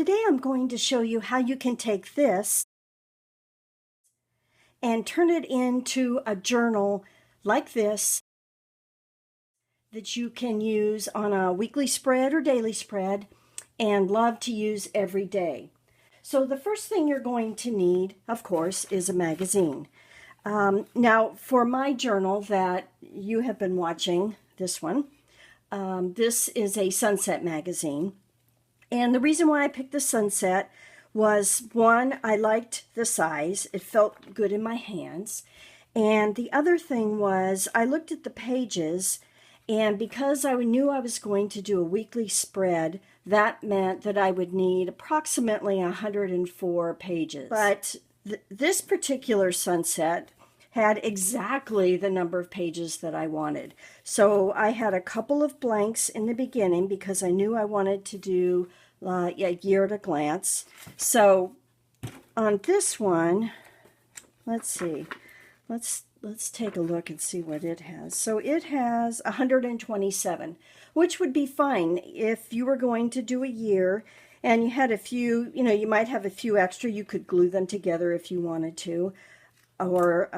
Today I'm going to show you how you can take this and turn it into a journal like this that you can use on a weekly spread or daily spread and love to use every day. So the first thing you're going to need, of course, is a magazine. Now for my journal that you have been watching, this one, this is a Sunset magazine. And the reason why I picked the Sunset was, one, I liked the size. It felt good in my hands. And the other thing was I looked at the pages, and because I knew I was going to do a weekly spread, that meant that I would need approximately 104 pages. But this particular Sunset had exactly the number of pages that I wanted. So I had a couple of blanks in the beginning because I knew I wanted to do a year at a glance. So on this one, let's see, let's take a look and see what it has. So it has 127, which would be fine if you were going to do a year and you had a few, you might have a few extra. You could glue them together if you wanted to. Or,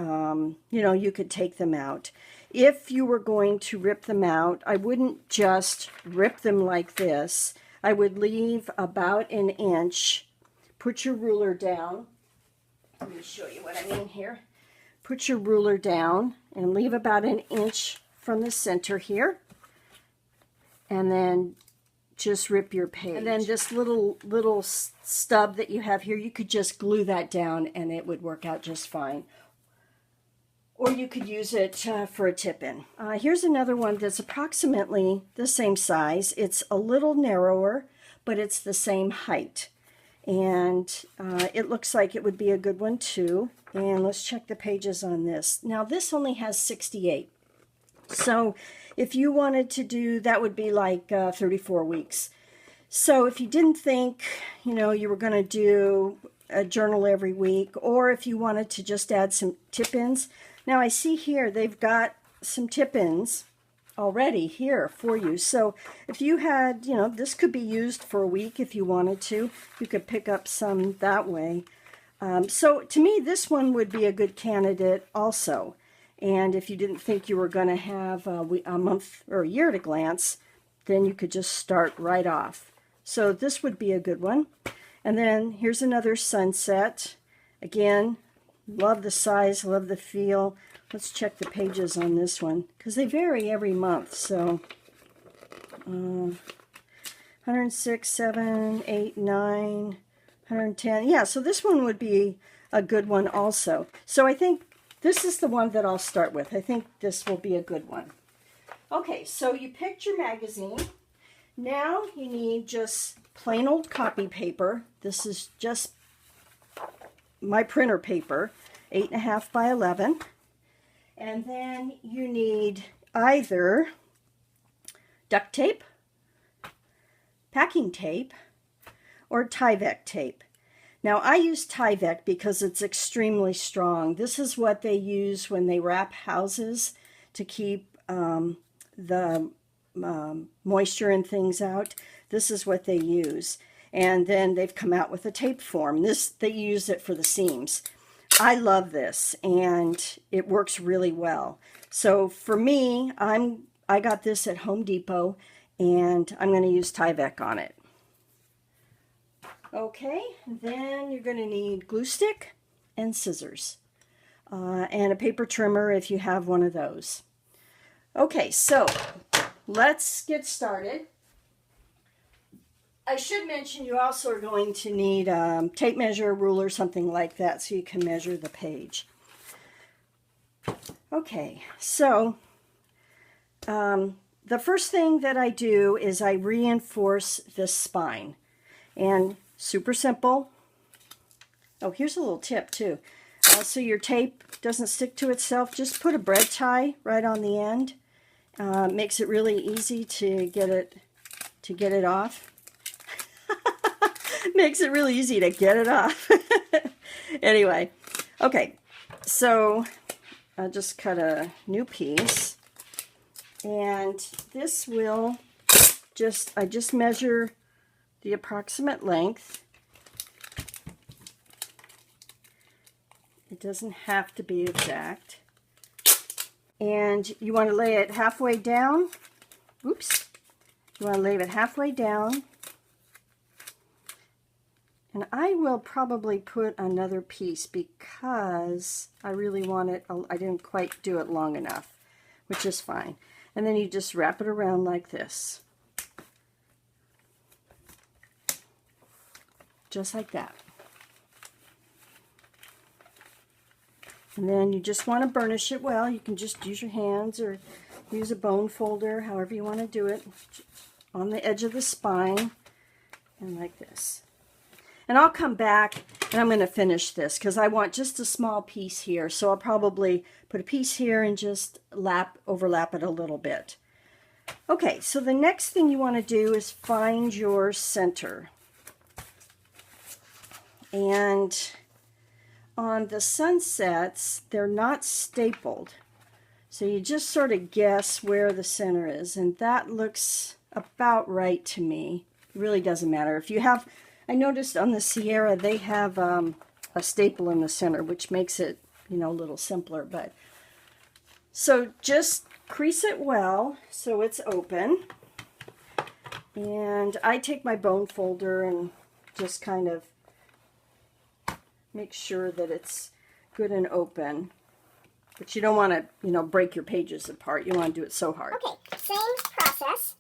you could take them out. If you were going to rip them out, I wouldn't just rip them like this. I would leave about an inch. Put your ruler down. Let me show you what I mean here. Put your ruler down and leave about an inch from the center here. And then just rip your page. And then this little stub that you have here, you could just glue that down and it would work out just fine. Or you could use it for a tip-in. Here's another one that's approximately the same size. It's a little narrower, but it's the same height. And it looks like it would be a good one too. And let's check the pages on this. Now this only has 68. So if you wanted to do, that would be like 34 weeks. So if you didn't think, you were going to do a journal every week, or if you wanted to just add some tip-ins. Now I see here they've got some tip-ins already here for you. So if you had, this could be used for a week if you wanted to. You could pick up some that way. So to me, this one would be a good candidate also. And if you didn't think you were going to have a month or a year at a glance, then you could just start right off. So this would be a good one. And then here's another Sunset. Again, love the size, love the feel. Let's check the pages on this one because they vary every month. So 106, 7, 8, 9, 110. Yeah, so this one would be a good one also. So I think this is the one that I'll start with. I think this will be a good one. Okay, so you picked your magazine. Now you need just plain old copy paper. This is just my printer paper, 8.5 by 11. And then you need either duct tape, packing tape, or Tyvek tape. Now I use Tyvek because it's extremely strong. This is what they use when they wrap houses to keep the moisture and things out. This is what they use. And then they've come out with a tape form. They use it for the seams. I love this and it works really well. So for me, I got this at Home Depot and I'm going to use Tyvek on it. Okay, then you're going to need glue stick and scissors and a paper trimmer if you have one of those. Okay, so let's get started. I should mention you also are going to need a tape measure, ruler, something like that, so you can measure the page. Okay, so the first thing that I do is I reinforce this spine. And super simple. Oh, here's a little tip too. So your tape doesn't stick to itself, just put a bread tie right on the end. Makes it really easy to get it off. Makes it really easy to get it off. Anyway, okay, so I'll just cut a new piece, and this will I just measure the approximate length. It doesn't have to be exact. And you want to lay it halfway down. Oops. You want to lay it halfway down. And I will probably put another piece because I really want it, I didn't quite do it long enough, which is fine. And then you just wrap it around like this. Just like that. And then you just want to burnish it well. You can just use your hands or use a bone folder, however you want to do it, on the edge of the spine, and like this. And I'll come back and I'm going to finish this because I want just a small piece here. So I'll probably put a piece here and just overlap it a little bit. Okay, so the next thing you want to do is find your center. And on the sunsets, they're not stapled. So you just sort of guess where the center is. And that looks about right to me. It really doesn't matter. If you have, I noticed on the Sierra, they have a staple in the center, which makes it, you know, a little simpler. But so just crease it well so it's open. And I take my bone folder and just kind of make sure that it's good and open. But you don't want to, you know, break your pages apart. You want to do it so hard. Okay, same process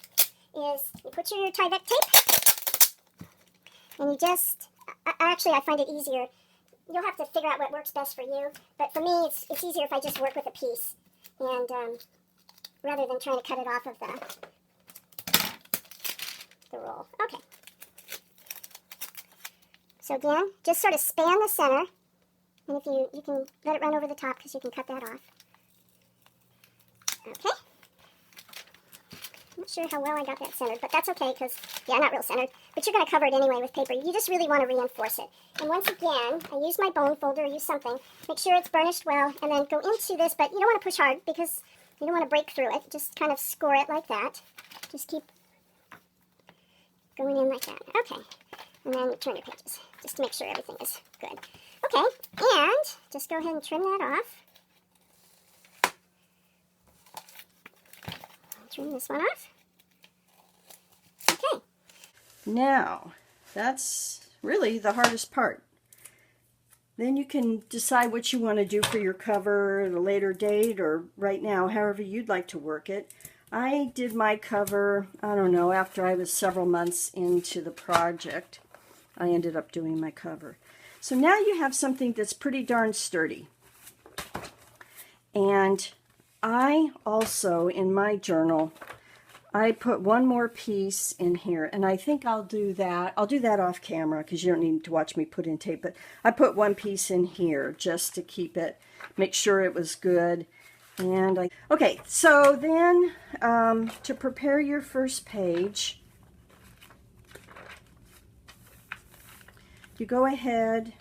is you put your Tyvek tape and you just, actually I find it easier. You'll have to figure out what works best for you. But for me, it's easier if I just work with a piece and rather than trying to cut it off of the roll. Okay. So again, just sort of span the center, and if you can let it run over the top because you can cut that off. Okay. I'm not sure how well I got that centered, but that's okay because, yeah, not real centered. But you're going to cover it anyway with paper. You just really want to reinforce it. And once again, I use my bone folder or use something. Make sure it's burnished well, and then go into this, but you don't want to push hard because you don't want to break through it. Just kind of score it like that. Just keep going in like that. Okay. And then turn your pages, just to make sure everything is good. Okay, and just go ahead and trim that off. Trim this one off. Okay. Now, that's really the hardest part. Then you can decide what you want to do for your cover at a later date or right now, however you'd like to work it. I did my cover, I don't know, after I was several months into the project. I ended up doing my cover. So now you have something that's pretty darn sturdy. And I also, in my journal, I put one more piece in here, and I think I'll do that. I'll do that off camera because you don't need to watch me put in tape, but I put one piece in here just to keep it, make sure it was good. And okay, so then to prepare your first page, you go ahead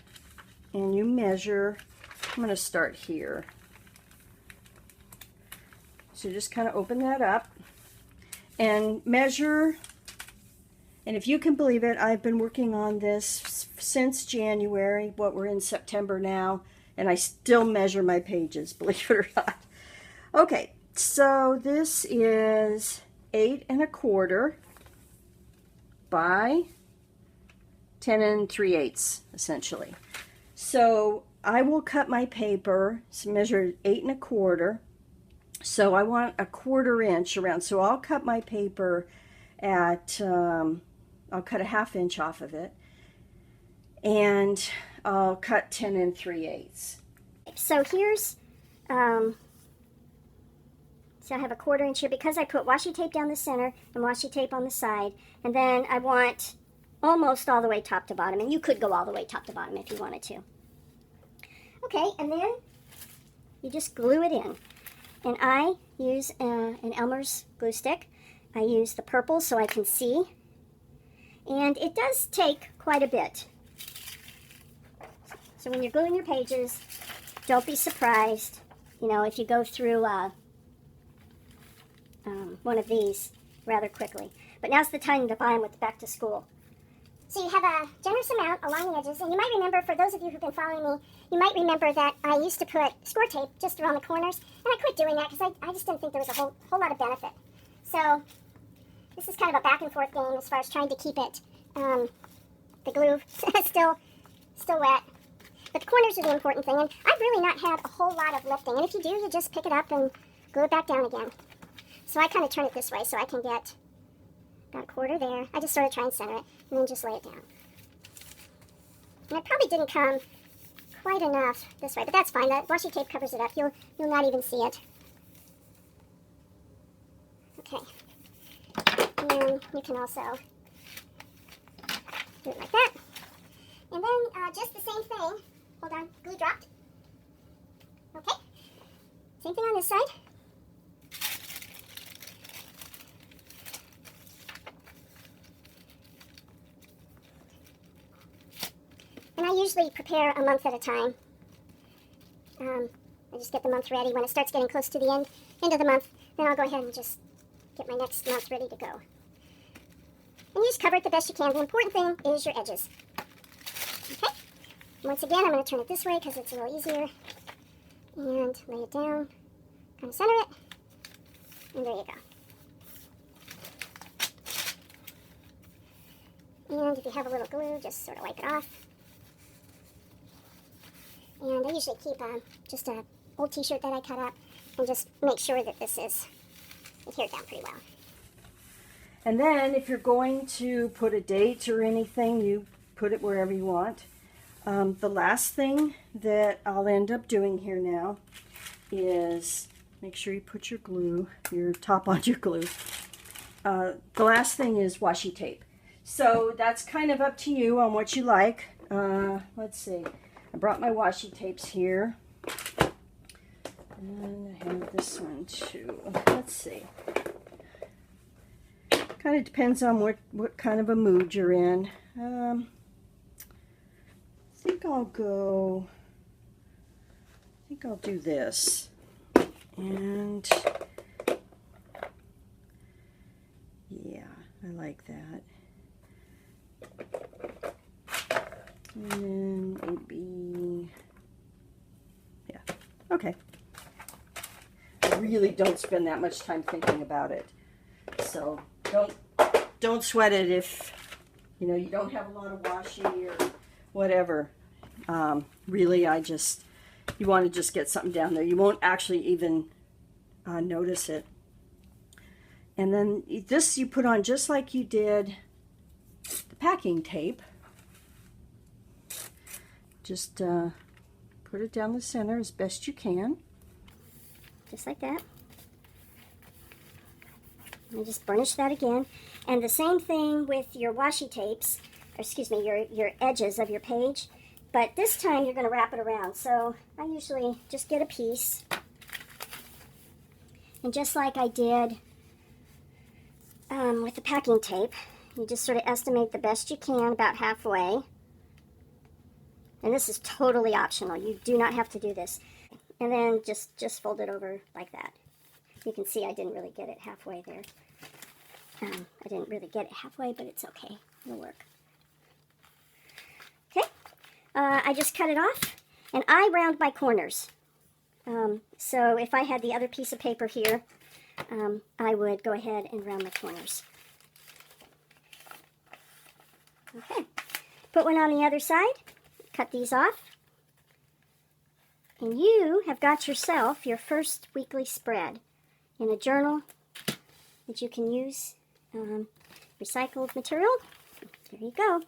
and you measure. I'm going to start here. So just kind of open that up and measure. And if you can believe it, I've been working on this since January. What, we're in September now, and I still measure my pages, believe it or not. Okay, so this is 8 1/4 by 10 3/8, essentially. So I will cut my paper, so measure 8 1/4. So I want a 1/4 inch around. So I'll cut my paper at, I'll cut a 1/2 inch off of it. And I'll cut 10 3/8. So here's, so I have a 1/4 inch here because I put washi tape down the center and washi tape on the side. And then I want almost all the way top to bottom, and you could go all the way top to bottom if you wanted to. Okay, and then you just glue it in. And I use an Elmer's glue stick. I use the purple so I can see. And it does take quite a bit. So when you're gluing your pages, don't be surprised, you know, if you go through one of these rather quickly. But now's the time to buy them with back to school. So you have a generous amount along the edges, and you might remember, for those of you who've been following me, you might remember that I used to put score tape just around the corners, and I quit doing that because I just didn't think there was a whole lot of benefit. So this is kind of a back and forth game as far as trying to keep it, the glue still wet. But the corners are the important thing, and I've really not had a whole lot of lifting, and if you do, you just pick it up and glue it back down again. So I kind of turn it this way so I can get about a quarter there. I just sort of try and center it, and then just lay it down. And it probably didn't come quite enough this way, but that's fine. That washi tape covers it up. You'll not even see it. Okay. And then you can also do it like that. And then just the same thing. Hold on, glue dropped. Okay. Same thing on this side. And I usually prepare a month at a time. I just get the month ready. When it starts getting close to the end of the month, then I'll go ahead and just get my next month ready to go. And you just cover it the best you can. The important thing is your edges. Okay? Once again, I'm going to turn it this way because it's a little easier. And lay it down. Kind of center it. And there you go. And if you have a little glue, just sort of wipe it off. And I usually keep just an old t-shirt that I cut up and just make sure that this is adhered down pretty well. And then if you're going to put a date or anything, you put it wherever you want. The last thing that I'll end up doing here now is make sure you put your glue, your top on your glue. The last thing is washi tape. So that's kind of up to you on what you like. Let's see. I brought my washi tapes here. And I have this one too. Let's see. Kind of depends on what kind of a mood you're in. I think I'll do this. And yeah, I like that. And then maybe, yeah, okay. I really don't spend that much time thinking about it. So don't sweat it if, you know, you don't have a lot of washi or whatever. Really, you want to just get something down there. You won't actually even notice it. And then this you put on just like you did the packing tape. Just put it down the center as best you can. Just like that. And just burnish that again. And the same thing with your washi tapes, or excuse me, your edges of your page. But this time you're going to wrap it around. So I usually just get a piece. And just like I did with the packing tape, you just sort of estimate the best you can, about halfway. And this is totally optional. You do not have to do this. And then just fold it over like that. You can see I didn't really get it halfway there. I didn't really get it halfway, but it's okay. It'll work. Okay. I just cut it off, and I round my corners. So if I had the other piece of paper here, I would go ahead and round my corners. Okay. Put one on the other side. Cut these off. And you have got yourself your first weekly spread in a journal that you can use recycled material. There you go.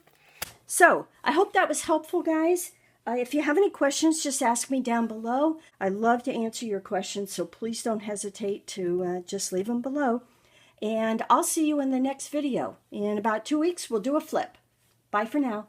So, I hope that was helpful, guys. If you have any questions, just ask me down below. I love to answer your questions, so please don't hesitate to just leave them below. And I'll see you in the next video. In about 2 weeks, we'll do a flip. Bye for now.